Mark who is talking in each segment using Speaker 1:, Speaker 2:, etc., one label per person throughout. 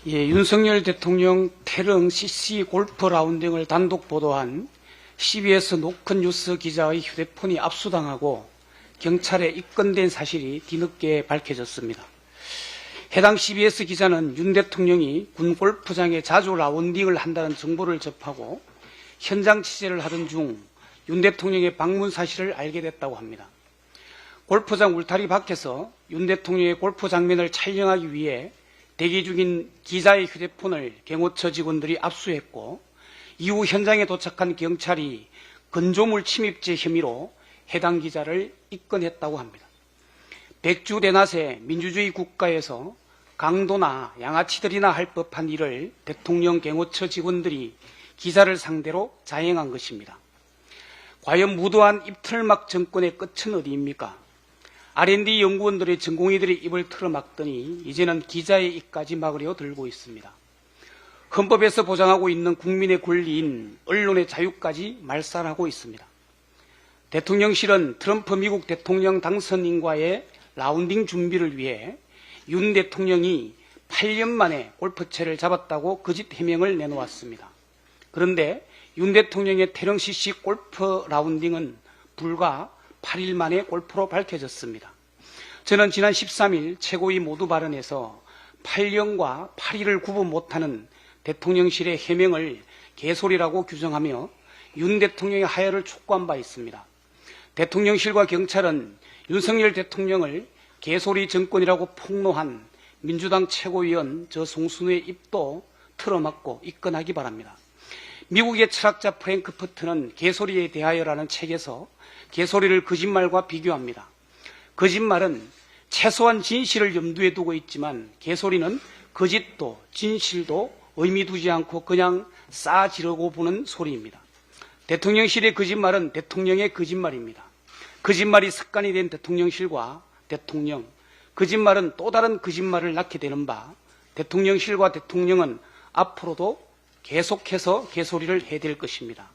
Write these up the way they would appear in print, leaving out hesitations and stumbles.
Speaker 1: 윤석열 대통령 태릉 CC 골프 라운딩을 단독 보도한 CBS 노컷뉴스 기자의 휴대폰이 압수당하고 경찰에 입건된 사실이 뒤늦게 밝혀졌습니다. 해당 CBS 기자는 윤 대통령이 군 골프장에 자주 라운딩을 한다는 정보를 접하고 현장 취재를 하던 중 윤 대통령의 방문 사실을 알게 됐다고 합니다. 골프장 울타리 밖에서 윤 대통령의 골프 장면을 촬영하기 위해 대기 중인 기자의 휴대폰을 경호처 직원들이 압수했고, 이후 현장에 도착한 경찰이 건조물 침입죄 혐의로 해당 기자를 입건했다고 합니다. 백주 대낮에 민주주의 국가에서 강도나 양아치들이나 할 법한 일을 대통령 경호처 직원들이 기자를 상대로 자행한 것입니다. 과연 무도한 입틀막 정권의 끝은 어디입니까? R&D 연구원들의 전공의들이 입을 틀어막더니 이제는 기자의 입까지 막으려 들고 있습니다. 헌법에서 보장하고 있는 국민의 권리인 언론의 자유까지 말살하고 있습니다. 대통령실은 트럼프 미국 대통령 당선인과의 라운딩 준비를 위해 윤 대통령이 8년 만에 골프채를 잡았다고 거짓 해명을 내놓았습니다. 그런데 윤 대통령의 태릉 CC 골프 라운딩은 불과 8일 만에 골프로 밝혀졌습니다. 저는 지난 13일 최고위 모두 발언에서 8년과 8일을 구분 못하는 대통령실의 해명을 개소리라고 규정하며 윤 대통령의 하야를 촉구한 바 있습니다. 대통령실과 경찰은 윤석열 대통령을 개소리 정권이라고 폭로한 민주당 최고위원 송순우의 입도 틀어막고 입건하기 바랍니다. 미국의 철학자 프랭크푸트는 개소리에 대하여라는 책에서 개소리를 거짓말과 비교합니다. 거짓말은 최소한 진실을 염두에 두고 있지만 개소리는 거짓도 진실도 의미 두지 않고 그냥 싸지르고 보는 소리입니다. 대통령실의 거짓말은 대통령의 거짓말입니다. 거짓말이 습관이 된 대통령실과 대통령, 거짓말은 또 다른 거짓말을 낳게 되는 바 대통령실과 대통령은 앞으로도 계속해서 개소리를 해댈 것입니다.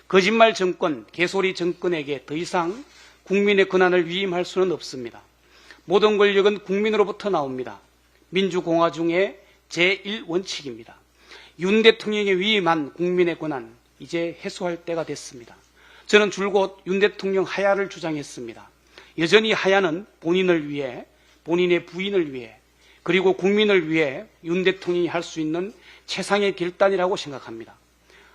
Speaker 1: 거짓말 정권, 개소리 정권에게 더 이상 국민의 권한을 위임할 수는 없습니다. 모든 권력은 국민으로부터 나옵니다. 민주공화 중의 제1원칙입니다. 윤 대통령에 위임한 국민의 권한, 이제 해소할 때가 됐습니다. 저는 줄곧 윤 대통령 하야를 주장했습니다. 여전히 하야는 본인을 위해, 본인의 부인을 위해, 그리고 국민을 위해 윤 대통령이 할 수 있는 최상의 결단이라고 생각합니다.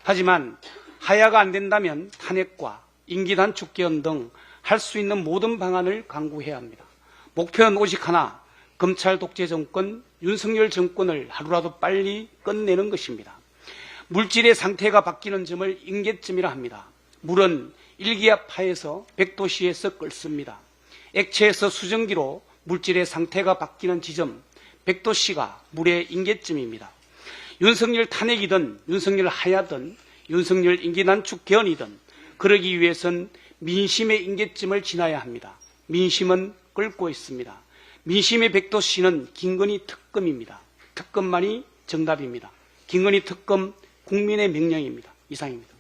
Speaker 1: 하지만 하야가 안 된다면 탄핵과 임기 단축 개헌 등 할 수 있는 모든 방안을 강구해야 합니다. 목표는 오직 하나, 검찰 독재 정권, 윤석열 정권을 하루라도 빨리 끝내는 것입니다. 물질의 상태가 바뀌는 점을 임계점이라 합니다. 물은 일기압하에서 100도씨에서 끓습니다. 액체에서 수증기로 물질의 상태가 바뀌는 지점 100도씨가 물의 임계점입니다. 윤석열 탄핵이든 윤석열 하야든 윤석열 임기 단축 개헌이든 그러기 위해선 민심의 임계점을 지나야 합니다. 민심은 끓고 있습니다. 민심의 100도씨는 김건희 특검입니다. 특검만이 정답입니다. 김건희 특검 국민의 명령입니다. 이상입니다.